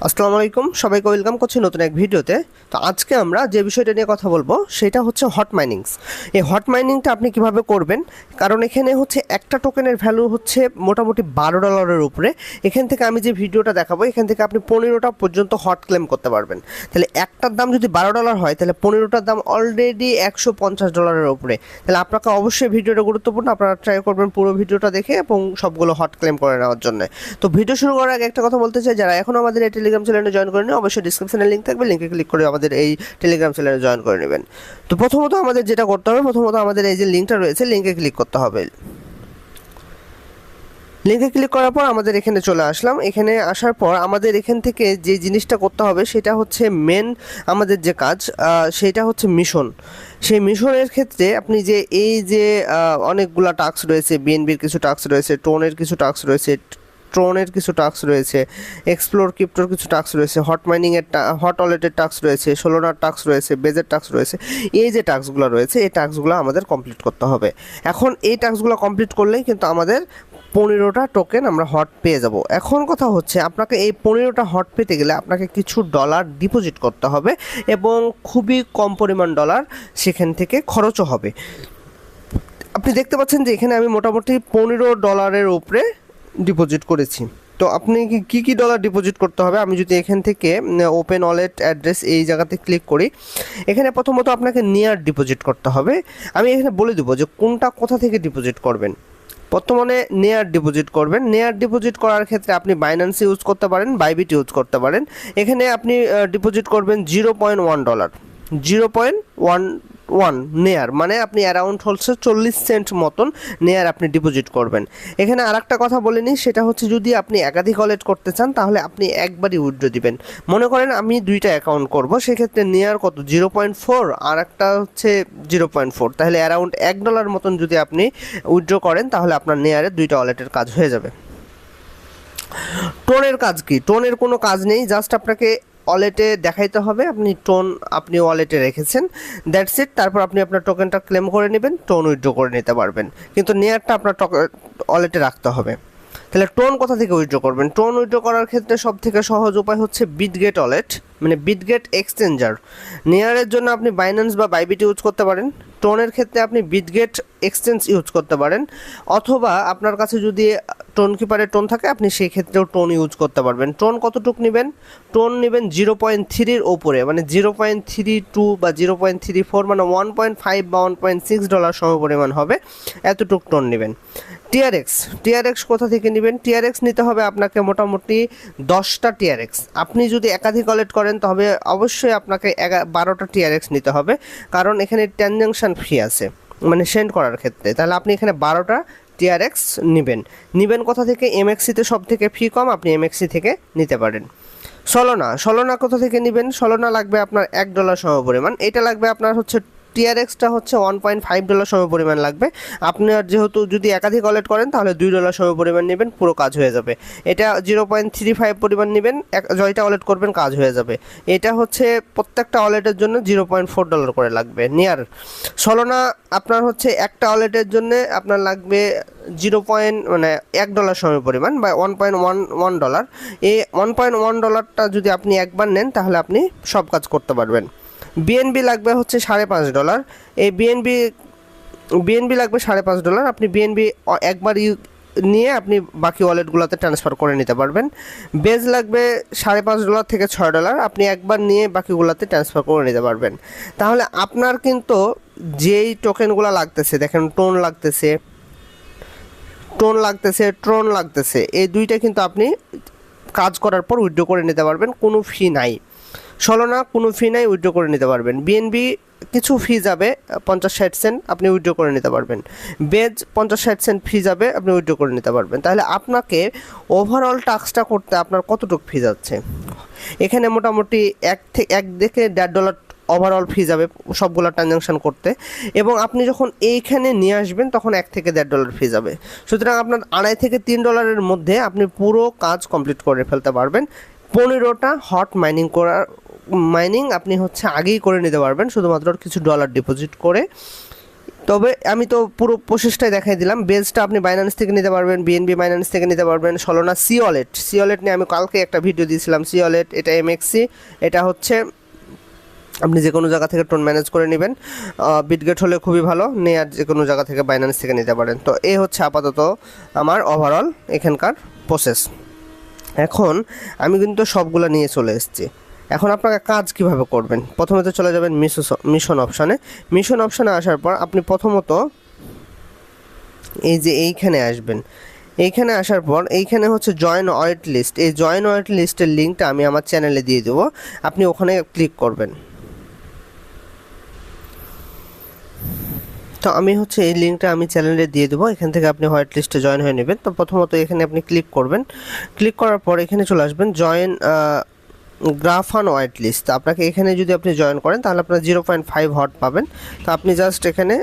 আসসালামু আলাইকুম, সবাইকে ওয়েলকাম করছি নতুন এক ভিডিওতে। তো আজকে আমরা যে বিষয়টা নিয়ে কথা বলবো সেটা হচ্ছে হট মাইনিংস। এই হট মাইনিংটা আপনি কিভাবে করবেন, কারণ এখানে হচ্ছে একটা টোকেনের ভ্যালু হচ্ছে মোটামুটি $12 উপরে। এখান থেকে আমি যে ভিডিওটা দেখাবো এখান থেকে আপনি 15টা পর্যন্ত হট ক্লেম করতে পারবেন। তাহলে একটার দাম যদি $12 হয় তাহলে 15টার দাম অলরেডি $150 উপরে। তাহলে আপনাকে অবশ্যই ভিডিওটা গুরুত্বপূর্ণ, আপনারা ট্রাই করবেন পুরো ভিডিওটা দেখে এবং সবগুলো হট ক্লেম করে নেওয়ার জন্য। তো ভিডিও শুরু করার আগে একটা কথা বলতে চাই, যারা এখন আমাদের এই টেলিগ্রাম চ্যানেলে জয়েন করেনি অবশ্যই ডিসক্রিপশনে লিঙ্ক থাকবে, লিঙ্কে ক্লিক করে আমাদের এই টেলিগ্রাম চ্যানেলে জয়েন করে নেবেন। তো প্রথমত আমাদের যেটা করতে হবে, প্রথমত আমাদের এই যে লিঙ্কটা রয়েছে লিঙ্কে ক্লিক করতে হবে। লিঙ্কে ক্লিক করার পর আমাদের এখানে চলে আসলাম। এখানে আসার পর আমাদের এখান থেকে যে জিনিসটা করতে হবে সেটা হচ্ছে মেন আমাদের যে কাজ, সেটা হচ্ছে মিশন। সেই মিশনের ক্ষেত্রে আপনি যে এই যে অনেকগুলা টাস্ক রয়েছে, বিএনবির কিছু টাস্ক রয়েছে, টোনের কিছু টাস্ক রয়েছে, ট্রনের কিছু টাস্ক রয়েছে, এক্সপ্লোর ক্রিপ্টোর কিছু টাস্ক রয়েছে, হট মাইনিংয়ের হট ওয়ালেটের টাস্ক রয়েছে, সোলোনার টাস্ক রয়েছে, বেজের টাস্ক রয়েছে। এই যে টাস্কগুলো রয়েছে এই টাস্কগুলো আমাদের কমপ্লিট করতে হবে। এখন এই টাস্কগুলো কমপ্লিট করলেই কিন্তু আমাদের 15টা টোকেন আমরা হট পেয়ে যাব। এখন কথা হচ্ছে আপনাকে এই 15টা হট পেতে গেলে আপনাকে কিছু ডলার ডিপোজিট করতে হবে এবং খুবই কম পরিমাণ ডলার সেখান থেকে খরচও হবে। আপনি দেখতে পাচ্ছেন যে এখানে আমি মোটামুটি $15 উপরে ডিপোজিট করেছি। তো আপনি কি ডলার ডিপোজিট করতে হবে, আমি যদি এখান থেকে ওপেন ওয়ালেট অ্যাড্রেস এই জায়গাতে ক্লিক করি, এখানে প্রথমত আপনাকে নিয়ার ডিপোজিট করতে হবে। আমি এখানে বলে দেবো যে কোথা থেকে ডিপোজিট করবেন। বর্তমানে নেয়ার ডিপোজিট করবেন। নেয়ার ডিপোজিট করার ক্ষেত্রে আপনি বাইন্যান্স ইউজ করতে পারেন, বাইবিট ইউজ করতে পারেন। এখানে আপনি ডিপোজিট করবেন $0.1, 0.11 নেয়ার, মানে আপনি অ্যারাউন্ড হচ্ছে 40 সেন্ট মতন নেয়ার আপনি ডিপোজিট করবেন। এখানে আর একটা কথা বলে নিই, সেটা হচ্ছে যদি আপনি একাধিক ওয়ালেট করতে চান তাহলে আপনি একবারই উইথড্র দিবেন। মনে করেন আমি দুইটা অ্যাকাউন্ট করব, সেক্ষেত্রে নেয়ার কত 0.4 আর একটা হচ্ছে 0.4, তাহলে অ্যারাউন্ড $1 মতন যদি আপনি উইথড্র করেন তাহলে আপনার নেয়ারের দুইটা ওয়ালেটের কাজ হয়ে যাবে। টোনের কাজ কি? টোনের কোনো কাজ নেই, জাস্ট আপনাকে ওয়ালেটে দেখাইতে হবে আপনি ওয়ালেটে রেখেছেন, দ্যাটস ইট। তারপর আপনি আপনার টোকেনটা ক্লেম করে নেবেন, টোন উইথড্র করে নিতে পারবেন, কিন্তু নেয়ারটা আপনার ওয়ালেটে রাখতে হবে। তাহলে টোন কোথা থেকে উইথড্র করবেন? টোন উইথড্র করার ক্ষেত্রে সব থেকে সহজ উপায় হচ্ছে বিটগেট ওয়ালেট, মানে বিটগেট এক্সচেঞ্জার। নেয়ারের জন্য আপনি বাইন্যান্স বা বাইবিট ইউজ করতে পারেন, টোনের ক্ষেত্রে আপনি বিটগেট এক্সচেঞ্জ ইউজ করতে পারেন, অথবা আপনার কাছে যদি টোন কিপারের টোন থাকে আপনি সেই ক্ষেত্রেও টোন ইউজ করতে পারবেন। টোন কতটুক নেবেন? টোন নেবেন 0.3-র ওপরে, মানে 0.32 বা 0.34, মানে 1.5 বা $1.6 সমপরিমাণ হবে, এতটুক টোন নেবেন। টিআরএক্স কোথা থেকে নেবেন? টিআরএক্স নিতে হবে আপনাকে মোটামুটি 10টা টিআরএক্স। আপনি যদি একাধিক ওয়ালেট করেন তবে অবশ্যই আপনাকে 12টা টিআরএক্স নিতে হবে, কারণ এখানে ট্রানজ্যাকশান ফি আছে, মানে সেন্ড করার ক্ষেত্রে। তাহলে আপনি এখানে 12টা টিআরএক্স নেবেন কোথা থেকে? এমএক্সিতে সব থেকে ফি কম, আপনি এমএক্সি থেকে নিতে পারেন। সলোনা কোথা থেকে নেবেন? সলোনা লাগবে আপনার $1 সমপরিমাণ। এটা লাগবে আপনার হচ্ছে টিআরএক্সটা হচ্ছে $1.5 সমপরিমাণ লাগবে। আপনার যেহেতু যদি একাধিক ওয়ালেট করেন তাহলে $2 সমপরিমাণ নেবেন, পুরো কাজ হয়ে যাবে। এটা 0.35 পরিমাণ নেবেন, জয়টা ওয়ালেট করবেন, কাজ হয়ে যাবে। এটা হচ্ছে প্রত্যেকটা ওয়ালেটের জন্য $0.4 করে লাগবে নিয়ার। সলোনা আপনার হচ্ছে একটা ওয়ালেটের জন্য আপনার লাগবে মানে $1 সমপরিমাণ বা $1.11। এই $1.1টা যদি আপনি একবার নেন তাহলে আপনি সব কাজ করতে পারবেন। বিএনবি লাগবে হচ্ছে $5.5। এই বিএনবি লাগবে $5.5। আপনি বিএনবি একবার নিয়ে আপনি বাকি ওয়ালেটগুলোতে ট্রান্সফার করে নিতে পারবেন। বেজ লাগবে $5.5 থেকে $6, আপনি একবার নিয়ে বাকিগুলোতে ট্রান্সফার করে নিতে পারবেন। তাহলে আপনার কিন্তু যেই টোকেনগুলো লাগতেছে, দেখেন ট্রন লাগতেছে, এই দুইটা কিন্তু আপনি কাজ করার পর উইথড্র করে নিতে পারবেন, কোনো ফি নাই। সলোনা কোনো ফি নাই, উইথড্র করে নিতে পারবেন। বিএনবি কিছু ফি যাবে 50-60 সেন্ট, আপনি উইথড্র করে নিতে পারবেন। বেজ 50-60 সেন্ট ফি যাবে, আপনি উইথড্র করে নিতে পারবেন। তাহলে আপনাকে ওভারঅল টাস্কটা করতে আপনার কতটুকু ফি যাচ্ছে? এখানে মোটামুটি $1 থেকে $1.5 ওভারঅল ফি যাবে সবগুলো ট্রানজ্যাকশান করতে, এবং আপনি যখন এইখানে নিয়ে আসবেন তখন $1 থেকে $1.5 ফি যাবে। সুতরাং আপনার $2.5 থেকে $3 মধ্যে আপনি পুরো কাজ কমপ্লিট করে ফেলতে পারবেন। 15টা হট মাইনিং আপনি হচ্ছে আগেই করে নিতে পারবেন, শুধুমাত্র কিছু ডলার ডিপোজিট করে। তবে আমি তো পুরো প্রসেসটাই দেখাই দিলাম। বেসটা আপনি বাইন্যান্স থেকে নিতে পারবেন, বিএনবি বাইন্যান্স থেকে নিতে পারবেন, Solana C wallet. C wallet নিয়ে আমি কালকে একটা ভিডিও দিয়েছিলাম। সি ওয়ালেট এটা এমএক্সি, এটা হচ্ছে আপনি যে কোনো জায়গা থেকে টোন ম্যানেজ করে নেবেন। বিটগেট হলে খুবই ভালো, নিয়ে আর যে কোনো জায়গা থেকে বাইন্যান্স থেকে নিতে পারেন। তো এই হচ্ছে আপাতত আমার ওভারঅল এখানকার প্রসেস। এখন আমি কিন্তু সবগুলো নিয়ে চলে এসেছি। এখন আপনাকে কাজ কিভাবে করবেন, প্রথমে তো চলে যাবেন মিশন অপশানে। মিশন অপশানে আসার পর আপনি প্রথমত এই যে এইখানে আসবেন। এইখানে আসার পর এইখানে হচ্ছে জয়েন ওয়েট লিস্ট। এই জয়েন ওয়েট লিস্টের লিঙ্কটা আমি আমার চ্যানেলে দিয়ে দেবো, আপনি ওখানে ক্লিক করবেন। তো আমি হচ্ছে এই লিঙ্কটা আমি চ্যানেলে দিয়ে দেবো, এখান থেকে আপনি হোয়াইট লিস্টে জয়েন হয়ে নেবেন। তো প্রথমত এখানে আপনি ক্লিক করবেন। ক্লিক করার পর এখানে চলে আসবেন জয়েন গ্রাফান হোয়াইট লিস্ট। তো আপনাকে এখানে যদি আপনি জয়েন করেন তাহলে আপনার 0.5 হট পাবেন। তো আপনি জাস্ট এখানে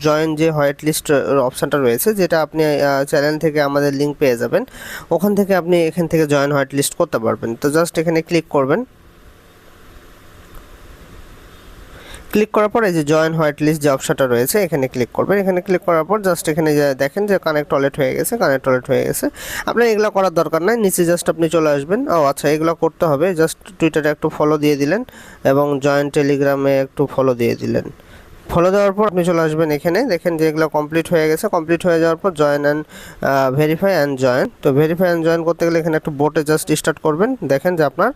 জয়েন যে হোয়াইট লিস্ট অপশানটা রয়েছে, যেটা আপনি চ্যানেল থেকে আমাদের লিঙ্ক পেয়ে যাবেন, ওখান থেকে আপনি এখান থেকে জয়েন হোয়াইট লিস্ট করতে পারবেন। তো জাস্ট এখানে ক্লিক করবেন। ক্লিক করার পর এই যে জয়েন হোয়াইট লিস্ট যে অপশনটা রয়েছে এখানে ক্লিক করবেন। এখানে ক্লিক করার পর জাস্ট এখানে যে দেখেন যে কানেক্ট ওয়ালেট হয়ে গেছে, কানেক্ট ওয়ালেট হয়ে গেছে। আপনার এগুলো করার দরকার নাই, নিচে জাস্ট আপনি চলে আসবেন। ও আচ্ছা, এগুলো করতে হবে, জাস্ট টুইটারে একটু ফলো দিয়ে দিলেন এবং জয়েন টেলিগ্রামে একটু ফলো দিয়ে দিলেন। ফলো দেওয়ার পর আপনি চলে আসবেন এখানে, দেখেন যে এগুলো কমপ্লিট হয়ে গেছে। কমপ্লিট হয়ে যাওয়ার পর join and verify and join. তো ভেরিফাই অ্যান্ড জয়েন করতে গেলে এখানে একটু বোটে জাস্ট স্টার্ট করবেন, দেখেন যে আপনার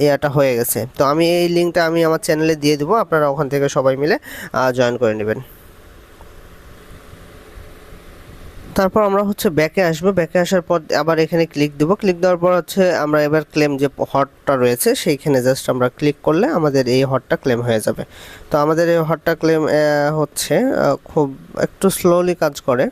ইয়াটা হয়ে গেছে। তো আমি এই লিঙ্কটা আমি আমার চ্যানেলে দিয়ে দেবো, আপনারা ওখান থেকে সবাই মিলে জয়েন করে নেবেন। তারপর আমরা হচ্ছে ব্যাকে আসবো। ব্যাকে আসার পর আবার এখানে ক্লিক দেবো। ক্লিক দেওয়ার পর হচ্ছে আমরা এবার ক্লেম যে হটটা রয়েছে সেইখানে জাস্ট আমরা ক্লিক করলে আমাদের এই হটটা ক্লেম হয়ে যাবে। তো আমাদের এই হটটা ক্লেম হচ্ছে খুব একটু স্লোলি কাজ করে।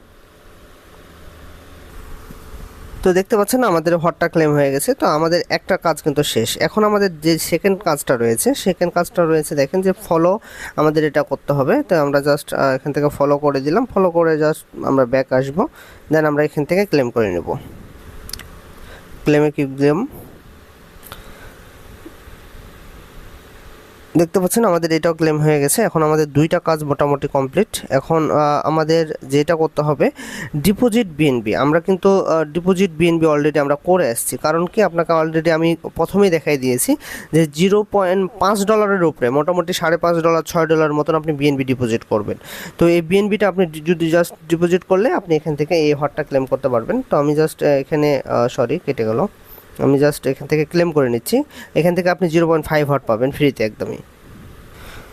তো দেখতে পাচ্ছেন আমাদের হটটা ক্লেম হয়ে গেছে। তো আমাদের একটা কাজ কিন্তু শেষ। এখন আমাদের যে সেকেন্ড কাজটা রয়েছে দেখেন যে ফলো, আমাদের এটা করতে হবে। তো আমরা জাস্ট এখান থেকে ফলো করে দিলাম। ফলো করে জাস্ট আমরা ব্যাক আসবো, দেন আমরা এখান থেকে ক্লেম করে নেব। ক্লেমে ক্লিক দিলাম। দেখতে পাচ্ছেন আমাদের এটাও ক্লেম হয়ে গেছে। এখন আমাদের দুইটা কাজ মোটামুটি কমপ্লিট। এখন আমাদের যেটা করতে হবে ডিপোজিট বিএনবি। আমরা কিন্তু ডিপোজিট বিএনবি অলরেডি আমরা করে আসছি। কারণ কি, আপনাকে অলরেডি আমি প্রথমেই দেখাই দিয়েছি যে $0.5 উপরে মোটামুটি $5.5 $6 মতন আপনি বিএনবি ডিপোজিট করবেন। তো এই বিএনবিটা আপনি যদি জাস্ট ডিপোজিট করলে আপনি এখান থেকে এই হটটা ক্লেম করতে পারবেন। তো আমি জাস্ট এখানে কেটে গেল, আমি জাস্ট এখান থেকে ক্লেম করে নিচ্ছি। এখান থেকে আপনি 0.5 হট পাবেন ফ্রিতে একদমই।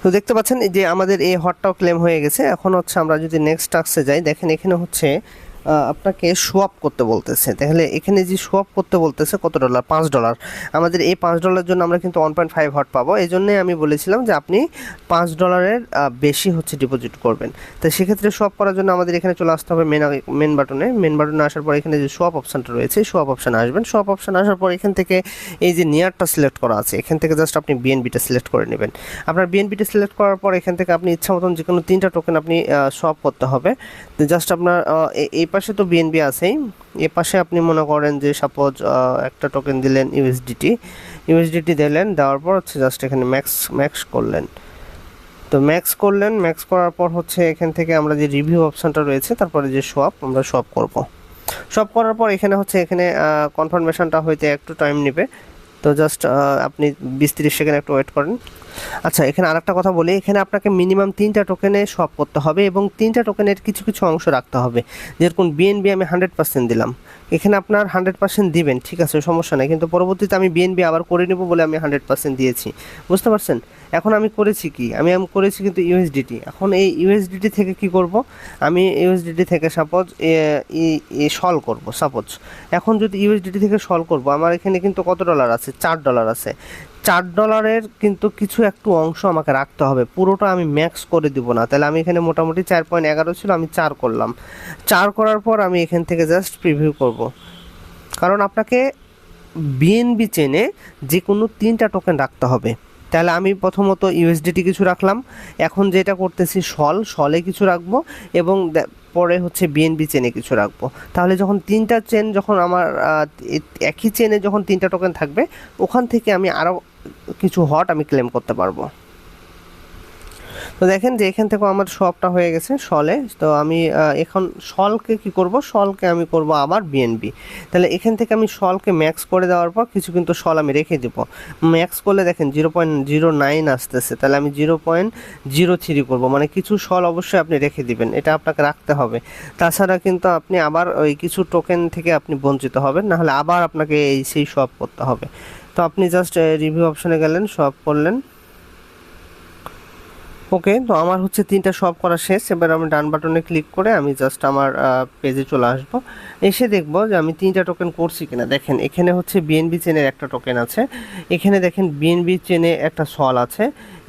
তো দেখতে পাচ্ছেন যে আমাদের এই হটটাও ক্লেম হয়ে গেছে। এখন হচ্ছে আমরা যদি নেক্সট টাস্কে যাই, দেখেন এখানে হচ্ছে আপনাকে সোয়াপ করতে বলতেছে। তাহলে এখানে যে সোয়াপ করতে বলতেছে কত ডলার, $5। আমাদের এই $5 জন্য আমরা কিন্তু 1.5 হট পাবো। এই জন্যই আমি বলেছিলাম যে আপনি $5 বেশি হচ্ছে ডিপোজিট করবেন। তো সেক্ষেত্রে সোয়াপ করার জন্য আমাদের এখানে চলে আসতে হবে মেন বাটনে আসার পর এখানে যে সোয়াপ অপশানটা রয়েছে সোয়াপ অপশানে আসবেন। সোয়াপ অপশানে আসার পর এখান থেকে এই যে নিয়ারটা সিলেক্ট করা আছে, এখান থেকে জাস্ট আপনি বিএনবিটা সিলেক্ট করে নেবেন। আপনার বিএনবিটা সিলেক্ট করার পর এখান থেকে আপনি ইচ্ছা মতন যে কোনো 3টা টোকেন আপনি সোয়াপ করতে হবে। তো জাস্ট আপনার এই পাশে তো বিএনবি আছেই, এ পাশে আপনি মনে করেন যে সাপোজ একটা টোকেন দিলেন ইউএসডিটি দিলেন, দেওয়ার পর হচ্ছে জাস্ট এখানে ম্যাক্স করলেন। তো ম্যাক্স করার পর হচ্ছে এখান থেকে আমরা যে রিভিউ অপশানটা রয়েছে, তারপরে যে আমরা সোয়াপ করব। সোয়াপ করার পর এখানে কনফার্মেশনটা হইতে একটু টাইম নেবে। তো জাস্ট আপনি 20-30 সেকেন্ড একটু ওয়েট করেন। আচ্ছা, এখানে আরেকটা কথা বলি, এখানে আপনাকে মিনিমাম 3টা টোকেনে সোয়াপ করতে হবে এবং 3টা টোকেনের কিছু কিছু অংশ রাখতে হবে। যেরকম বিএনবি আমি 100% দিলাম, এখানে আপনার 100% দিবেন, ঠিক আছে, সমস্যা নেই। কিন্তু পরবর্তীতে আমি বিএনবি আবার করে নেব বলে আমি 100% দিয়েছি, বুঝতে পারছেন। এখন আমি করেছি কি, আমি করেছি কিন্তু ইউএসডিটি। এখন এই ইউএসডিটি থেকে কি করব, আমি ইউএসডিটি থেকে সাপোজ সল করব। সাপোজ এখন যদি ইউএসডিটি থেকে সল করব, আমার এখানে কিন্তু কত ডলার আছে, $4 আছে। $4 কিন্তু কিছু একটু অংশ আমাকে রাখতে হবে, পুরোটা আমি ম্যাক্স করে দিব না। তাহলে আমি এখানে মোটামুটি 4.11 ছিল, আমি 4 করলাম। 4 করার পর আমি এখান থেকে জাস্ট প্রিভিউ করব, কারণ আপনাকে বিএনবি চেনে যে কোনো 3টা টোকেন রাখতে হবে। তাহলে আমি প্রথমত ইউএসডিটি কিছু রাখলাম, এখন যেটা করতেছি সলে কিছু রাখবো এবং পরে হচ্ছে বিএনবি চেনে কিছু রাখবো। তাহলে যখন 3টা চেন, যখন আমার একই চেনে যখন 3টা টোকেন থাকবে, ওখান থেকে আমি আরও কিছু হট আমি ক্লেম করতে পারবো। তো দেখেন যে এখান থেকেও আমার শপটা হয়ে গেছে সলে। তো আমি এখন সলকে কি করব, সলকে আমি করব আবার বিএনবি। তাহলে এখান থেকে আমি সলকে ম্যাক্স করে দেওয়ার পর কিছু কিন্তু সল আমি রেখে দেবো। ম্যাক্স করলে দেখেন 0.09 আসতেছে, তাহলে আমি 0.03 করব, মানে কিছু সল অবশ্যই আপনি রেখে দিবেন, এটা আপনাকে রাখতে হবে। তাছাড়া কিন্তু আপনি আবার ওই কিছু টোকেন থেকে আপনি বঞ্চিত হবেন, নাহলে আবার আপনাকে সেই সব করতে হবে। তো আপনি জাস্ট রিভিউ অপশনে গেলেন, সব করলেন। ওকে, তো আমার হচ্ছে 3টা সব করা শেষ। এবার আমি ডান বাটনে ক্লিক করে আমি জাস্ট আমার পেজে চলে আসব। এসে দেখব যে আমি 3টা টোকেন করছি কিনা। দেখেন এখানে হচ্ছে বিএনবি চেনের একটা টোকেন আছে, এখানে দেখেন বিএনবি চেনে একটা সল আছে,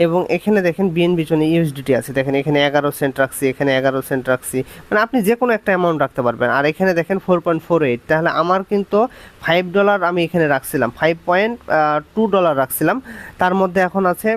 এবং এখানে দেখেন বিএনবি চেনে ইউএসডিটি আছে। দেখেন এখানে 11 সেন্ট রাখছি, এখানে 11 সেন্ট রাখছি, মানে আপনি যে কোনো একটা অ্যামাউন্ট রাখতে পারবেন। আর এখানে দেখেন 4.48, তাহলে আমার কিন্তু $5 আমি এখানে রাখছিলাম, $5.2 রাখছিলাম, তার মধ্যে এখন আছে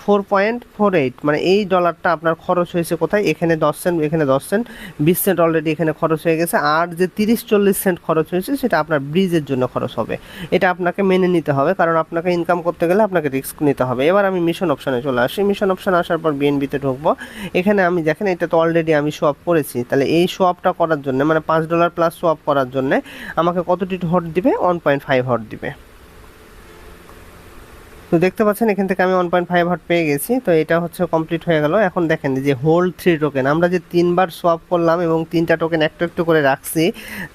4.48, মানে এই ডলারটা আপনার খরচ হয়েছে কোথায়, এখানে 10 সেন্ট, এখানে 10 সেন্ট, 20 সেন্ট অলরেডি এখানে খরচ হয়ে গেছে। আর যে 30-40 সেন্ট খরচ হয়েছে সেটা আপনার ব্রিজের জন্য খরচ হবে, এটা আপনাকে মেনে নিতে হবে, কারণ আপনাকে ইনকাম করতে গেলে আপনাকে রিস্ক নিতে হবে। এবার আমি মিশন অপশানে চলে আসি। মিশন অপশানে আসার পর বিএনবিতে ঢুকবো। এখানে আমি দেখেন এটা তো অলরেডি আমি সোয়াপ করেছি, তাহলে এই সোয়াপটা করার জন্য মানে $5 প্লাস সোয়াপ করার জন্য আমাকে কতটি হট দিবে, 1.5 হট দিবে। তো দেখতে পাচ্ছেন এখান থেকে আমি 1.5 হট পেয়ে গেছি। তো এটা হচ্ছে কমপ্লিট হয়ে গেল। এখন দেখেন যে হোল্ড 3 টোকেন, আমরা যে 3বার সোয়াপ করলাম এবং 3টা টোকেন একটু একটু করে রাখছি,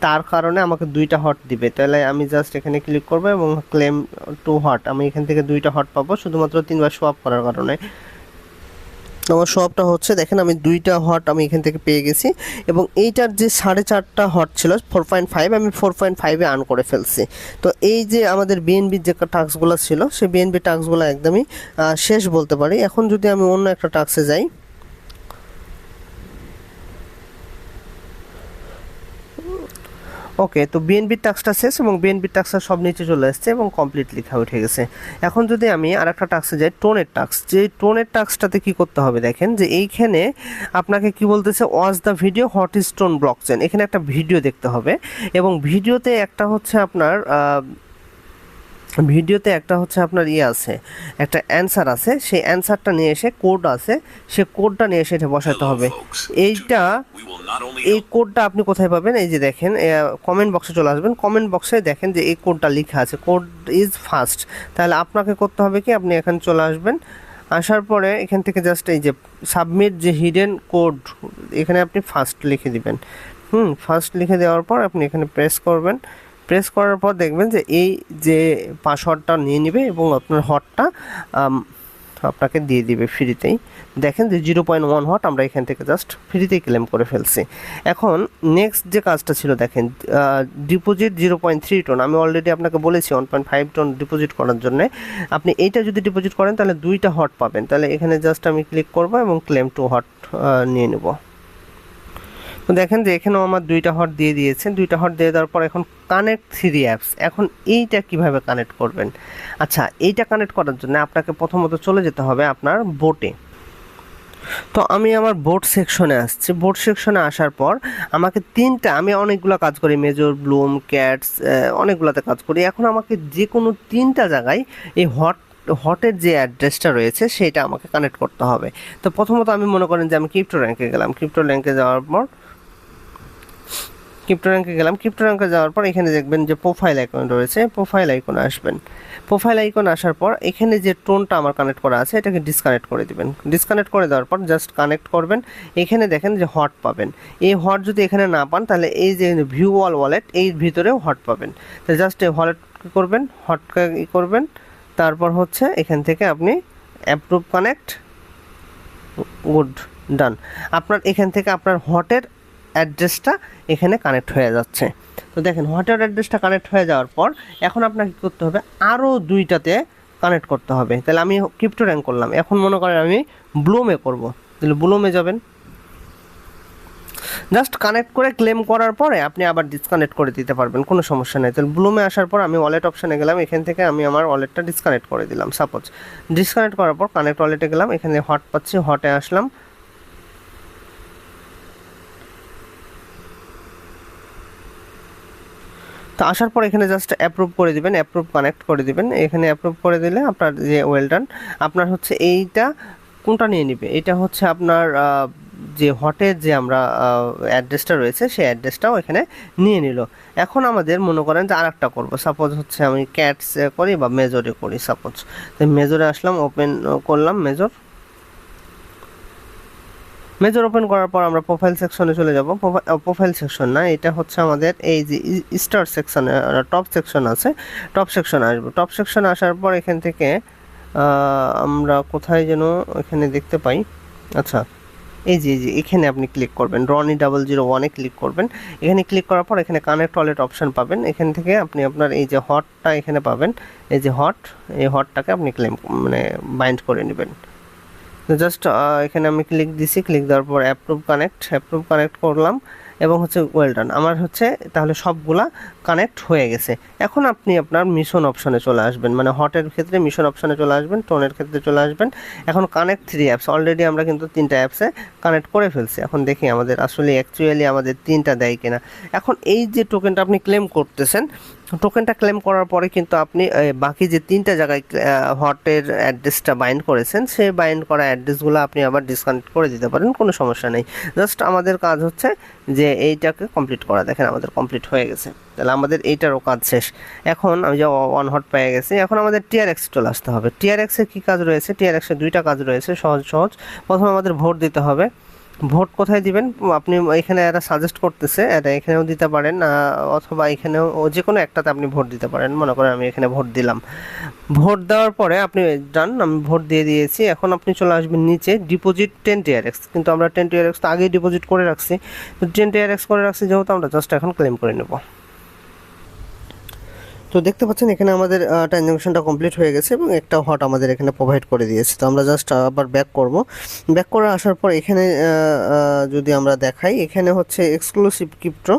তার কারণে আমাকে 2টা হট দিবে। তাহলে আমি জাস্ট এখানে ক্লিক করবো এবং ক্লেম 2 হট, আমি এখান থেকে 2টা হট পাবো শুধুমাত্র 3বার সোয়াপ করার কারণে। আমার সবটা হচ্ছে দেখেন আমি 2টা হট আমি এখান থেকে পেয়ে গেছি, এবং এইটার যে 4.5টা হট ছিল 4.5, আমি 4.5-এ আর্ন করে ফেলছি। তো এই যে আমাদের বিএনবির যে টাস্কগুলো ছিল সেই বিএনবি টাস্কগুলো একদমই শেষ বলতে পারি। এখন যদি আমি অন্য একটা টাস্কে যাই, ওকে, তো বিএনবির টাস্কটা শেষ এবং বিএনবির টাস্কটা সব নিচে চলে আসছে এবং কমপ্লিট লেখা উঠে গেছে। এখন যদি আমি আর একটা টাস্কে যাই, টোনের টাস্ক, যে টোনের টাস্কটাতে কি করতে হবে দেখেন যে এইখানে আপনাকে কি বলতেছে, watch the video what is tone blockchain, এখানে একটা ভিডিও দেখতে হবে, এবং ভিডিওতে একটা হচ্ছে আপনার ইয়ে আছে, একটা অ্যান্সার আছে, সেই অ্যান্সারটা নিয়ে এসে কোড আছে, সে কোডটা নিয়ে এসে এটা বসাতে হবে। এই কোডটা আপনি কোথায় পাবেন, এই যে দেখেন কমেন্ট বক্সে চলে আসবেন, কমেন্ট বক্সে দেখেন যে এই কোডটা লেখা আছে, কোড ইজ ফাস্ট। তাহলে আপনাকে করতে হবে কি, আপনি এখানে চলে আসবেন, আসার পরে এখান থেকে জাস্ট এই যে সাবমিট যে হিডেন কোড, এখানে আপনি ফার্স্ট লিখে দিবেন। ফার্স্ট লিখে দেওয়ার পর আপনি এখানে প্রেস করবেন। প্রেস করার পর দেখবেন যে এই যে পাসওয়ার্ডটা নিয়ে নেবে এবং আপনার হটটা আপনাকে দিয়ে দিবে ফ্রিতেই। দেখেন যে 0.1 হট আমরা এখান থেকে জাস্ট ফ্রিতেই ক্লেম করে ফেলছি। এখন নেক্সট যে কাজটা ছিল দেখেন, ডিপোজিট 0.3 টন, আমি অলরেডি আপনাকে বলেছি 1.5 টন ডিপোজিট করার জন্য। আপনি এইটা যদি ডিপোজিট করেন তাহলে 2টা হট পাবেন। তাহলে এখানে জাস্ট আমি ক্লিক করব এবং ক্লেম 2 হট নিয়ে নেব। তো দেখেন যে এখানেও আমার 2টা হট দিয়ে দিয়েছে। 2টা হট দিয়ে দেওয়ার পর এখন কানেক্ট 3 অ্যাপস, এখন এইটা কিভাবে কানেক্ট করবেন। আচ্ছা, এইটা কানেক্ট করার জন্য আপনাকে প্রথমত চলে যেতে হবে আপনার বোটে। তো আমি আমার বোট সেকশনে আসছি। বোট সেকশনে আসার পর আমাকে আমি অনেকগুলো কাজ করি, মেজর, ব্লুম, ক্যাটস, অনেকগুলোতে কাজ করি। এখন আমাকে যে কোনো 3টা জায়গায় এই হটের যে অ্যাড্রেসটা রয়েছে সেটা আমাকে কানেক্ট করতে হবে। তো প্রথমত আমি মনে করেন যে আমি ক্রিপ্টো র্যাঙ্কে গেলাম, ক্রিপ্টো র্যাঙ্কে যাওয়ার পর এখানে দেখবেন যে প্রোফাইল আইকন রয়েছে, প্রোফাইল আইকনে আসবেন। প্রোফাইল আইকন আসার পর এখানে যে টোনটা আমার কানেক্ট করা আছে এটাকে ডিসকানেক্ট করে দিবেন। ডিসকানেক্ট করে দেওয়ার পর জাস্ট কানেক্ট করবেন। এখানে দেখেন যে হট পাবেন। এই হট যদি এখানে না পান তাহলে এই যে ভিউ অল ওয়ালেট, এই ভিতরেও হট পাবেন। তো জাস্ট এই ওয়ালেট করবেন, হটকে করবেন, তারপর হচ্ছে এখান থেকে আপনি অ্যাপ্রুভ কানেক্ট, গুড, ডান। আপনার এখান থেকে আপনার হটের অ্যাড্রেসটা এখানে কানেক্ট হয়ে যাচ্ছে। তো দেখেন হটের অ্যাড্রেসটা কানেক্ট হয়ে যাওয়ার পর এখন আপনাকে কী করতে হবে, আরও 2টাতে কানেক্ট করতে হবে। তাহলে আমি ক্রিপ্টো র্যাঙ্ক করলাম, এখন মনে করেন আমি ব্লুমে করব, তাহলে ব্লুমে যাবেন। জাস্ট কানেক্ট করে ক্লেম করার পরে আপনি আবার ডিসকানেক্ট করে দিতে পারবেন, কোনো সমস্যা নেই। তাহলে ব্লুমে আসার পর আমি ওয়ালেট অপশানে গেলাম, এখান থেকে আমি আমার ওয়ালেটটা ডিসকানেক্ট করে দিলাম। সাপোজ ডিসকানেক্ট করার পর কানেক্ট ওয়ালেটে গেলাম, এখানে হট পাচ্ছি, হটে আসলাম। তো আসার পর এখানে জাস্ট অ্যাপ্রুভ করে দিবেন, অ্যাপ্রুভ কানেক্ট করে দিবেন। এখানে অ্যাপ্রুভ করে দিলে আপনার যে ওয়েল ডান, আপনার হচ্ছে এইটা কোনটা নিয়ে নিবে, এটা হচ্ছে আপনার যে হটের যে আমরা অ্যাড্রেসটা রয়েছে সেই অ্যাড্রেসটাও এখানে নিয়ে নিল। এখন আমাদের মনে করেন যে আরেকটা করব, সাপোজ হচ্ছে আমি ক্যাটস করি বা মেজরে করি, সাপোজ মেজরে আসলাম, ওপেন করলাম মেজর ওপেন করার পর আমরা প্রোফাইল সেকশনে চলে যাব। প্রোফাইল সেকশন না, এটা হচ্ছে আমাদের এই যে স্টার সেকশনে টপ সেকশন আছে, টপ সেকশনে আসবো। টপ সেকশনে আসার পর এখান থেকে আমরা কোথায় যেন এখানে দেখতে পাই, আচ্ছা এই যে এখানে আপনি ক্লিক করবেন, রনি 001-এ ক্লিক করবেন। এখানে ক্লিক করার পর এখানে কানেক্ট ওয়ালেট অপশান পাবেন। এখান থেকে আপনি আপনার এই যে হটটা এখানে পাবেন, এই যে এই হটটাকে আপনি মানে বাইন্ড করে নেবেন। জাস্ট এখানে আমি ক্লিক দিছি, ক্লিক দেওয়ার পর অ্যাপ্রুভ কানেক্ট করলাম এবং হচ্ছে ওয়েল ডান। আমার হচ্ছে তাহলে সবগুলা কানেক্ট হয়ে গেছে। এখন আপনি আপনার মিশন অপশনে চলে আসবেন, মানে হটের ক্ষেত্রে মিশন অপশনে চলে আসবেন, টোনের ক্ষেত্রে চলে আসবেন। এখন কানেক্ট 3 অ্যাপস, অলরেডি আমরা কিন্তু 3টা অ্যাপসে কানেক্ট করে ফেলছি। এখন দেখি আমাদের আসলে অ্যাকচুয়ালি আমাদের 3টা দেয় কিনা। এখন এই যে টোকেনটা আপনি ক্লেম করতেছেন, টোকেনটা ক্লেম করার পরে কিন্তু আপনি বাকি যে 3টা জায়গায় হটের অ্যাড্রেসটা বাইন্ড করেছেন, সেই বাইন্ড করা অ্যাড্রেসগুলো আপনি আবার ডিসকানেক্ট করে দিতে পারেন, কোনো সমস্যা নেই। জাস্ট আমাদের কাজ হচ্ছে যে এইটাকে কমপ্লিট করা। দেখেন আমাদের কমপ্লিট হয়ে গেছে, তাহলে আমাদের এইটারও কাজ শেষ। এখন আমি যে ওয়ান হট পেয়ে গেছি, এখন আমাদের TRX চলে আসতে হবে। TRX-এর কী কাজ রয়েছে? TRX-এর 2টা কাজ রয়েছে, সহজ। প্রথমে আমাদের ভোট দিতে হবে। ভোট কোথায় দিবেন? আপনি এখানে এরা সাজেস্ট করতেছে, এটা এখানেও দিতে পারেন, অথবা এখানেও যে কোনো একটাতে আপনি ভোট দিতে পারেন। মনে করেন আমি এখানে ভোট দিলাম। ভোট দেওয়ার পরে আপনি ডান, আমি ভোট দিয়ে দিয়েছি। এখন আপনি চলে আসবেন নিচে, ডিপোজিট 10 TRX, কিন্তু আমরা 10 TRX তো আগেই ডিপোজিট করে রাখছি। তো 10 TRX করে রাখছি যেহেতু, আমরা জাস্ট এখন ক্লেম করে নেব। তো দেখতে পাচ্ছেন এখানে আমাদের ট্রানজ্যাকশনটা কমপ্লিট হয়ে গেছে এবং একটা হট আমাদের এখানে প্রোভাইড করে দিয়েছে। তো আমরা জাস্ট আবার ব্যাক করে আসার পর এখানে যদি আমরা দেখাই, এখানে হচ্ছে এক্সক্লুসিভ ক্রিপ্টো।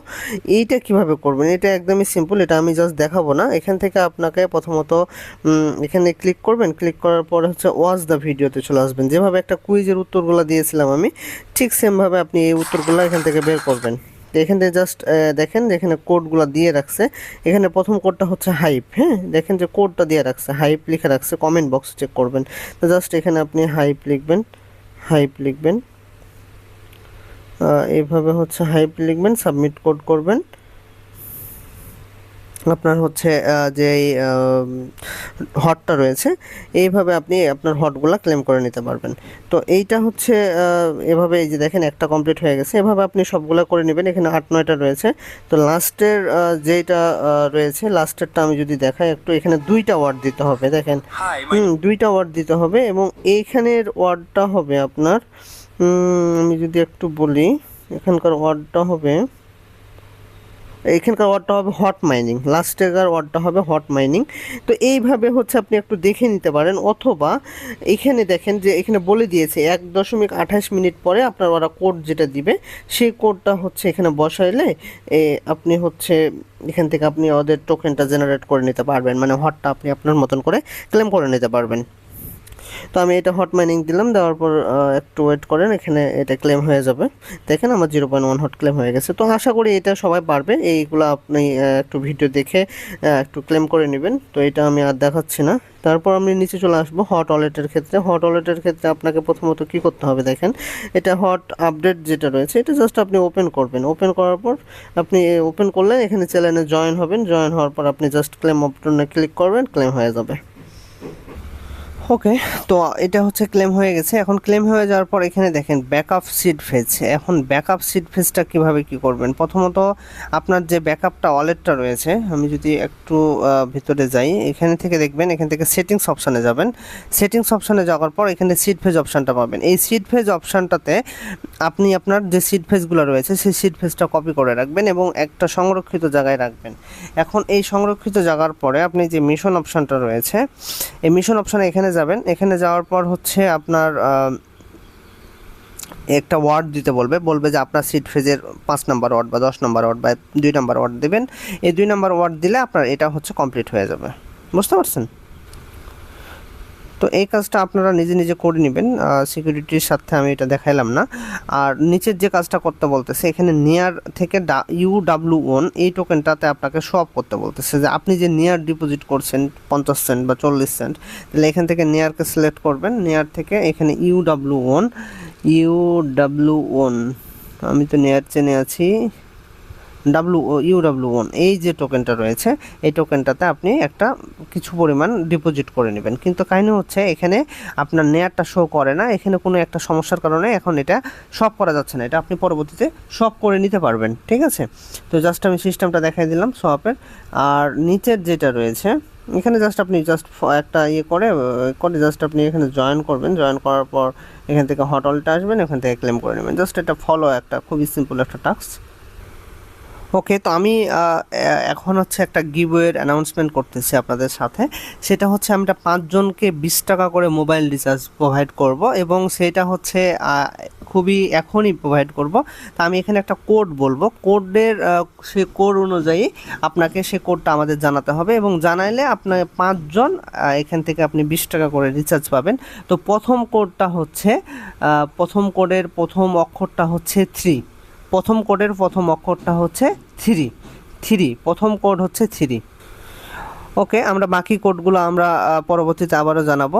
এইটা কিভাবে করবেন, এটা একদমই সিম্পল, এটা আমি জাস্ট দেখাবো না। এখান থেকে আপনাকে প্রথমত এখানে ক্লিক করবেন, ক্লিক করার পর হচ্ছে ওয়াচ দ্য ভিডিওতে চলে আসবেন। যেভাবে একটা কুইজের উত্তরগুলো দিয়েছিলাম আমি, ঠিক সেমভাবে আপনি এই উত্তরগুলো এখান থেকে বের করবেন। তো এখান থেকে জাস্ট দেখেন যে এখানে কোডগুলো দিয়ে রাখছে। এখানে প্রথম কোডটা হচ্ছে হাইপ, হ্যাঁ দেখেন যে কোডটা দিয়ে রাখছে, হাইপ লিখে রাখছে, কমেন্ট বক্স চেক করবেন। তো জাস্ট এখানে আপনি হাইপ লিখবেন, এইভাবে হচ্ছে হাইপ লিখবেন, সাবমিট কোড করবেন। আপনার হচ্ছে যে হটটা রয়েছে, এইভাবে আপনি আপনার হটগুলো ক্লেম করে নিতে পারবেন। তো এইটা হচ্ছে এভাবে, এই যে দেখেন একটা কমপ্লিট হয়ে গেছে। এভাবে আপনি সবগুলো করে নেবেন। এখানে 8-9টা রয়েছে। তো লাস্টের যেটা রয়েছে, লাস্টেরটা আমি যদি দেখাই একটু, এখানে 2টা ওয়ার্ড দিতে হবে। দেখেন 2টা ওয়ার্ড দিতে হবে এবং এইখানের ওয়ার্ডটা হবে আপনার, আমি যদি একটু বলি, এখানকার ওয়ার্ডটা হবে হট মাইনিং, লাস্টের ওয়ার্ডটা হবে হট মাইনিং। তো এইভাবে হচ্ছে আপনি একটু দেখে নিতে পারেন, অথবা এখানে দেখেন যে এখানে বলে দিয়েছে 1.28 মিনিট পরে আপনার ওরা কোড যেটা দিবে, সেই কোডটা হচ্ছে এখানে বসাইলে আপনি হচ্ছে এখান থেকে আপনি ওদের টোকেনটা জেনারেট করে নিতে পারবেন, মানে হটটা আপনি আপনার মতন করে ক্লেম করে নিতে পারবেন। তো আমি এটা হট মাইনিং দিলাম, দেওয়ার পর একটু ওয়েট করেন, এখানে এটা ক্লেম হয়ে যাবে। দেখেন আমার 0.1 হট ক্লেম হয়ে গেছে। তো আশা করি এটা সবাই পারবে, এইগুলো আপনি একটু ভিডিও দেখে একটু ক্লেম করে নেবেন। তো এটা আমি আর দেখাচ্ছি না। তারপর আমি নিচে চলে আসবো হট ওয়ালেটের ক্ষেত্রে। হট ওয়ালেটের ক্ষেত্রে আপনাকে প্রথমত কি করতে হবে, দেখেন এটা হট আপডেট যেটা রয়েছে, এটা জাস্ট আপনি ওপেন করবেন। ওপেন করার পর আপনি ওপেন করলে এখানে চ্যানেলে জয়েন হবেন। জয়েন হওয়ার পর আপনি জাস্ট ক্লেম অপশনে ক্লিক করবেন, ক্লেম হয়ে যাবে। ওকে, তো এটা হচ্ছে ক্লেম হয়ে গেছে। এখন ক্লেম হয়ে যাওয়ার পর এখানে দেখেন ব্যাকআপ সিড ফেজ। এখন ব্যাকআপ সিড ফেজটা কীভাবে কী করবেন, প্রথমত আপনার যে ব্যাকআপটা ওয়ালেটটা রয়েছে, আমি যদি একটু ভিতরে যাই, এখানে থেকে দেখবেন, এখান থেকে সেটিংস অপশানে যাবেন। সেটিংস অপশানে যাওয়ার পর এখানে সিড ফেজ অপশানটা পাবেন। এই সিড ফেজ অপশানটাতে আপনি আপনার যে সিড ফেজগুলো রয়েছে সেই সিড ফেজটা কপি করে রাখবেন এবং একটা সংরক্ষিত জায়গায় রাখবেন। এখন এই সংরক্ষিত জায়গার পরে আপনি যে মিশন অপশানটা রয়েছে, এই মিশন অপশানে এখানে যাবেন। এখানে যাওয়ার পর হচ্ছে আপনার একটা ওয়ার্ড দিতে বলবে যে আপনার সিড ফেজের 5 নাম্বার ওয়ার্ড বা 10 নাম্বার ওয়ার্ড বা 2 নাম্বার ওয়ার্ড দেবেন। এই 2 নাম্বার ওয়ার্ড দিলে আপনার এটা হচ্ছে কমপ্লিট হয়ে যাবে। বুঝতে পারছেন? তো এই কাজটা আপনারা নিজে নিজে করে নেবেন, সিকিউরিটির সাথে আমি এটা দেখাইলাম না। আর নিচের যে কাজটা করতে বলতেছে এখানে নিয়ার থেকে UW1 এই টোকেনটাতে আপনাকে শো আপ করতে বলতেছে যে আপনি যে নিয়ার ডিপোজিট করছেন 50 সেন্ট বা 40 সেন্ট, তাহলে এখান থেকে নিয়ারকে সিলেক্ট করবেন। নিয়ার থেকে এখানে UW1 আমি তো নিয়ার চেনে আছি, UW1 এই যে টোকেনটা রয়েছে এই টোকেনটাতে আপনি একটা কিছু পরিমাণ ডিপোজিট করে নেবেন। কিন্তু কাহিনী হচ্ছে এখানে আপনার নেয়ারটা শো করে না, এখানে কোনো একটা সমস্যার কারণে এখন এটা সব করা যাচ্ছে না, এটা আপনি পরবর্তীতে সব করে নিতে পারবেন, ঠিক আছে। তো জাস্ট আমি সিস্টেমটা দেখাই দিলাম সপের। আর নিচের যেটা রয়েছে এখানে জাস্ট আপনি একটা করে জাস্ট আপনি এখানে জয়েন করবেন। জয়েন করার পর এখান থেকে হট ওয়ালেটে আসবেন, এখান থেকে ক্লেম করে নেবেন। জাস্ট এটা ফলো, একটা খুবই সিম্পল একটা টাস্ক। ওকে, তো আমি এখন হচ্ছে একটা গিভওয়ের অ্যানাউন্সমেন্ট করতেছি আপনাদের সাথে। সেটা হচ্ছে আমরা 5 জনকে 20 টাকা করে মোবাইল রিচার্জ প্রোভাইড করব এবং সেটা হচ্ছে খুবই এখনই প্রোভাইড করব। তা আমি এখানে একটা কোড বলবো, কোডের সে কোড অনুযায়ী আপনাকে সে কোডটা আমাদের জানাতে হবে এবং জানাইলে আপনার 5 জন এখান থেকে আপনি 20 টাকা করে রিচার্জ পাবেন। তো প্রথম কোডটা হচ্ছে প্রথম কোডের প্রথম অক্ষরটা হচ্ছে 3, প্রথম কোডের প্রথম অক্ষরটা হচ্ছে 3, প্রথম কোড হচ্ছে 3। ওকে, আমরা বাকি কোডগুলো আমরা পরবর্তীতে আবারও জানাবো।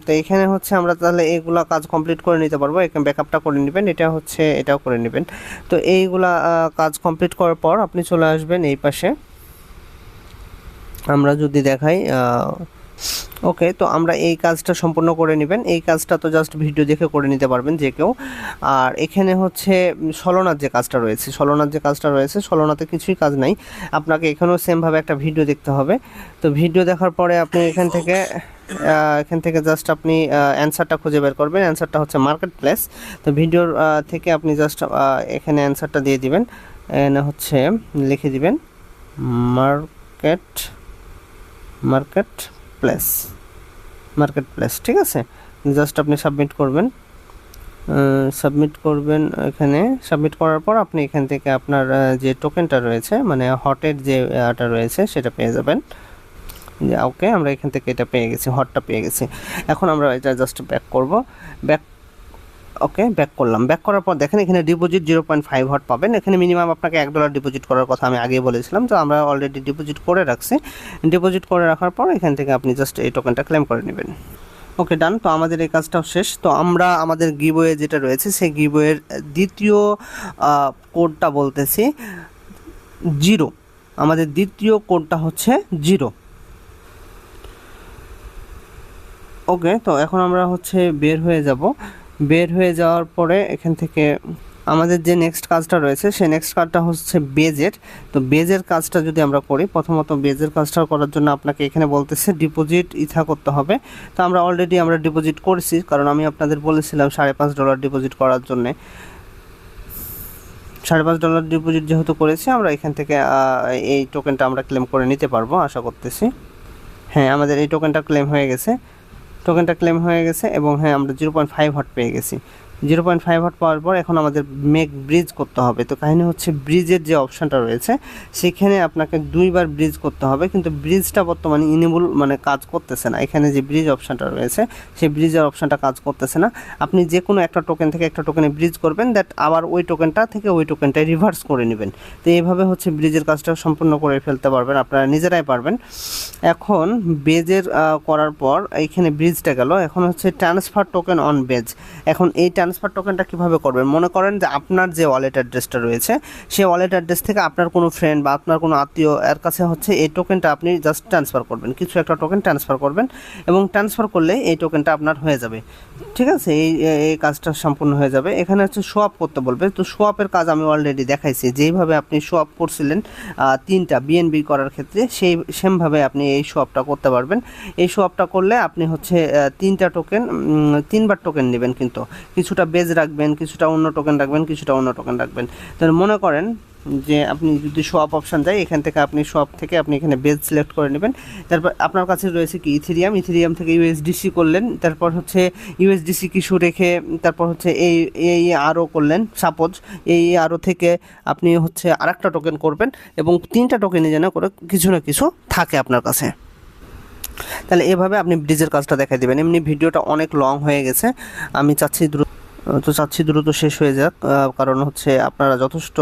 তো এখানে হচ্ছে আমরা তাহলে এইগুলা কাজ কমপ্লিট করে নিতে পারবো। এখানে ব্যাকআপটা করে নেবেন, এটা হচ্ছে এটাও করে নেবেন। তো এইগুলা কাজ কমপ্লিট করার পর আপনি চলে আসবেন এই পাশে। আমরা যদি দেখাই ওকে, তো আমরা এই কাজটা সম্পূর্ণ করে নেবেন। এই কাজটা তো জাস্ট ভিডিও দেখে করে নিতে পারবেন যে কেউ। আর এখানে হচ্ছে সলোনার যে কাজটা রয়েছে সলোনাতে কিছুই কাজ নাই, আপনাকে এখানেও সেমভাবে একটা ভিডিও দেখতে হবে। তো ভিডিও দেখার পরে আপনি এখান থেকে জাস্ট আপনি অ্যান্সারটা খুঁজে বের করবেন। অ্যান্সারটা হচ্ছে মার্কেট প্লেস। তো ভিডিওর থেকে আপনি জাস্ট এখানে অ্যান্সারটা দিয়ে দিবেন, হচ্ছে লিখে দিবেন মার্কেট প্লেস, ঠিক আছে। জাস্ট আপনি সাবমিট করবেন। এখানে সাবমিট করার পর আপনি এখান থেকে আপনার যে টোকেনটা রয়েছে মানে হটের যেটা রয়েছে সেটা পেয়ে যাবেন। ওকে, আমরা এখান থেকে এটা পেয়ে গেছি, হটটা পেয়ে গেছি। এখন আমরা এটা জাস্ট ব্যাক করলাম। ব্যাক করার পর দেখেন এখানে ডিপোজিট 0.5 হট পাবেন। এখানে মিনিমাম আপনাকে $1 ডিপোজিট করার কথা আমি আগেই বলেছিলাম, তো আমরা অলরেডি ডিপোজিট করে রাখছি। ডিপোজিট করে রাখার পর এখান থেকে আপনি জাস্ট এই টোকেনটা ক্লেম করে নেবেন। ওকে, ডান। তো আমাদের এই কাজটাও শেষ। তো আমরা আমাদের গিভওয়ে যেটা রয়েছে সেই গিভওয়ের দ্বিতীয় কোডটা বলতেছি 0। আমাদের দ্বিতীয় কোডটা হচ্ছে 0। ওকে, তো এখন আমরা হচ্ছে বের হয়ে যাওয়ার পরে এখান থেকে আমাদের যে নেক্সট কাজটা রয়েছে সেই নেক্সট কাজটা হচ্ছে বেজের। তো বেজের কাজটা যদি আমরা করি, প্রথমত বেজের কাজটা করার জন্য আপনাকে এখানে বলতেছে ডিপোজিট ইথা করতে হবে। তো আমরা অলরেডি ডিপোজিট করেছি, কারণ আমি আপনাদের বলেছিলাম $5.5 ডিপোজিট করার জন্যে। $5.5 ডিপোজিট যেহেতু করেছি, আমরা এখান থেকে এই টোকেনটা আমরা ক্লেম করে নিতে পারবো আশা করতেছি। হ্যাঁ, আমাদের এই টোকেনটা ক্লেম হয়ে গেছে এবং হ্যাঁ, আমরা 0.5 হট পেয়ে গেছি। 0.5 হট পাওয়ার পর এখন আমাদের মেক ব্রিজ করতে হবে। তো কাহিনী হচ্ছে ব্রিজের যে অপশানটা রয়েছে সেখানে আপনাকে 2 বার ব্রিজ করতে হবে, কিন্তু ব্রিজটা বর্তমানে ইনেবল কাজ করতেছে না। এখানে যে ব্রিজ অপশানটা রয়েছে সেই ব্রিজের অপশানটা কাজ করতেছে না। আপনি যে কোনো একটা টোকেন থেকে একটা টোকেনে ব্রিজ করবেন, দ্যাট আবার ওই টোকেনটা থেকে ওই টোকেনটায় রিভার্স করে নেবেন। তো এইভাবে হচ্ছে ব্রিজের কাজটা সম্পূর্ণ করে ফেলতে পারবেন, আপনারা নিজেরাই পারবেন। এখন বেজের করার পর এইখানে ব্রিজটা গেল, এখন হচ্ছে ট্রান্সফার টোকেন অন বেজ। এখন এই ট্রান্সফার টোকেনটা কীভাবে করবেন? মনে করেন যে আপনার যে ওয়ালেট অ্যাড্রেসটা রয়েছে সেই ওয়ালেট অ্যাড্রেস থেকে আপনার কোনো ফ্রেন্ড বা আপনার কোনো আত্মীয় এর কাছে হচ্ছে এই টোকেনটা আপনি জাস্ট ট্রান্সফার করবেন, কিছু একটা টোকেন ট্রান্সফার করবেন এবং ট্রান্সফার করলে এই টোকেনটা আপনার হয়ে যাবে, ঠিক আছে। এই কাজটা সম্পূর্ণ হয়ে যাবে। এখানে হচ্ছে শো আপ করতে বলবে। তো শো আপের কাজ আমি অলরেডি দেখাইছি, যেইভাবে আপনি শো আপ করছিলেন 3টা BNB করার ক্ষেত্রে সেমভাবে আপনি এই শো আপটা করতে পারবেন। এই শো আপটা করলে আপনি হচ্ছে 3টা টোকেন 3বার টোকেন নেবেন, কিন্তু কিছুটা বেজ রাখবেন, কিছুটা অন্য টোকেন রাখবেন। তাহলে মনে করেন যে আপনি যদি শো আপ অপশান যায়, এখান থেকে আপনি শো আপ থেকে আপনি এখানে বেজ সিলেক্ট করে নেবেন। তারপর আপনার কাছে রয়েছে কি ইথেরিয়াম থেকে USDC করলেন, তারপর হচ্ছে USDC কিছু রেখে তারপর হচ্ছে এই আরও করলেন। সাপোজ এই আরও থেকে আপনি হচ্ছে আরেকটা টোকেন করবেন এবং 3টা টোকেনই যেন করে কিছু না কিছু থাকে আপনার কাছে। তাহলে এভাবে আপনি ব্রিজের কাজটা দেখাই দিবেন। এমনি ভিডিওটা অনেক লং হয়ে গেছে, আমি চাচ্ছি দ্রুত শেষ হয়ে যাক, কারণ হচ্ছে আপনারা যথেষ্ট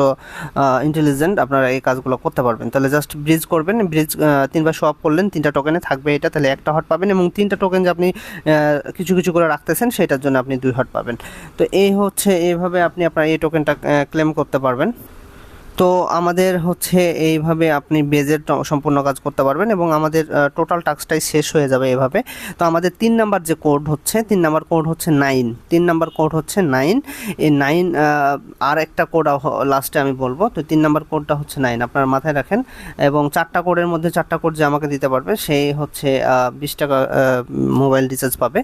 ইন্টেলিজেন্ট, আপনারা এই কাজগুলো করতে পারবেন। তাহলে জাস্ট ব্রিজ করবেন, ব্রিজ 3বার শো আপ করলেন, 3টা টোকেনে থাকবে এটা, তাহলে 1টা হট পাবেন, এবং 3টা টোকেন যে আপনি কিছু কিছু করে রাখতেছেন সেটার জন্য আপনি 2 হট পাবেন। তো এই হচ্ছে এইভাবে আপনি আপনার এই টোকেনটা ক্লেম করতে পারবেন। তো আমাদের হচ্ছে এইভাবে আপনি বেজের সম্পূর্ণ কাজ করতে পারবেন, এবং আমাদের টোটাল টাস্কটাই শেষ হয়ে যাবে এভাবে। তো আমাদের 3 নাম্বার যে কোড হচ্ছে, 3 নাম্বার কোড হচ্ছে 9, 3 নাম্বার কোড হচ্ছে 9। এই 9 আর একটা কোড লাস্টে আমি বলবো। তো 3 নাম্বার কোডটা হচ্ছে 9, আপনারা মাথায় রাখেন। এবং 4টা কোডের মধ্যে 4টা কোড যে আমাকে দিতে পারবে সেই হচ্ছে 20 টাকা মোবাইল রিচার্জ পাবে।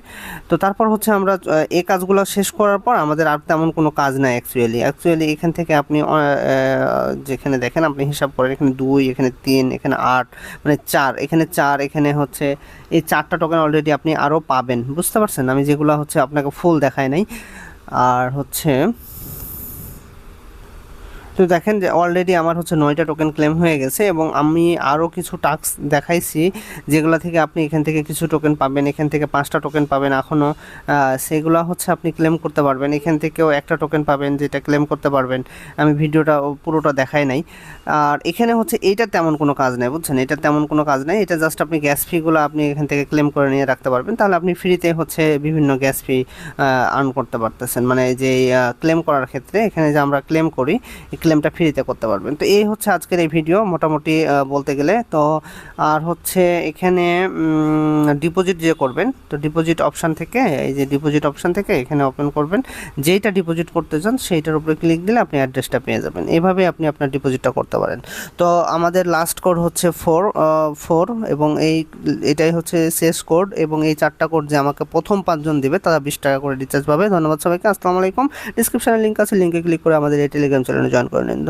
তো তারপর হচ্ছে আমরা এই কাজগুলো শেষ করার পর আমাদের আর তেমন কোনো কাজ নাই অ্যাকচুয়ালি এখান থেকে আপনি যেখানে দেখেন আপনি হিসাব করেন, এখানে 2, এখানে 3, এখানে 8, মানে 4, এখানে 4, এখানে হচ্ছে এই 4টা টোকেন অলরেডি আপনি আরও পাবেন, বুঝতে পারছেন? আমি যেগুলো হচ্ছে আপনাকে ফুল দেখায় নাই। আর হচ্ছে তো দেখেন যে অলরেডি আমার হচ্ছে 9টা টোকেন ক্লেম হয়ে গেছে, এবং আমি আরও কিছু টাস্ক দেখাইছি যেগুলো থেকে আপনি এখান থেকে কিছু টোকেন পাবেন, এখান থেকে 5টা টোকেন পাবেন এখনও, সেগুলো হচ্ছে আপনি ক্লেম করতে পারবেন। এখান থেকেও একটা টোকেন পাবেন যেটা ক্লেম করতে পারবেন, আমি ভিডিওটা পুরোটা দেখাই নাই। আর এখানে হচ্ছে এইটা তেমন কোনো কাজ নেই, বুঝছেন? এটা তেমন কোনো কাজ নেই, এটা জাস্ট আপনি গ্যাস ফিগুলো আপনি এখান থেকে ক্লেম করে নিয়ে রাখতে পারবেন, তাহলে আপনি ফ্রিতে হচ্ছে বিভিন্ন গ্যাস ফি আর্ন করতে পারতেছেন। মানে যে ক্লেম করার ক্ষেত্রে এখানে যে আমরা ক্লেম করি, ক্লেমটা ফ্রিতে করতে পারবেন। তো এই হচ্ছে আজকের এই ভিডিও মোটামুটি বলতে গেলে। তো আর হচ্ছে এখানে ডিপোজিট যে করবেন, তো ডিপোজিট অপশান থেকে, এই যে ডিপোজিট অপশান থেকে এখানে ওপেন করবেন, যেইটা ডিপোজিট করতে চান সেইটার উপরে ক্লিক দিলে আপনি অ্যাড্রেসটা পেয়ে যাবেন। এইভাবে আপনি আপনার ডিপোজিটটা করতে পারেন। তো আমাদের লাস্ট কোড হচ্ছে 4, এবং এটাই হচ্ছে শেষ কোড, এবং এই 4টা কোড যে আমাকে প্রথম 5 জন দিবে তারা 20 টাকা করে রিচার্জ পাবে। ধন্যবাদ সবাইকে, আসসালামু আলাইকুম। ডিসক্রিপশনে লিঙ্ক আছে, লিঙ্কে ক্লিক করে আমাদের এই টেলিগ্রাম চ্যানেলে জয়েন করে নিন।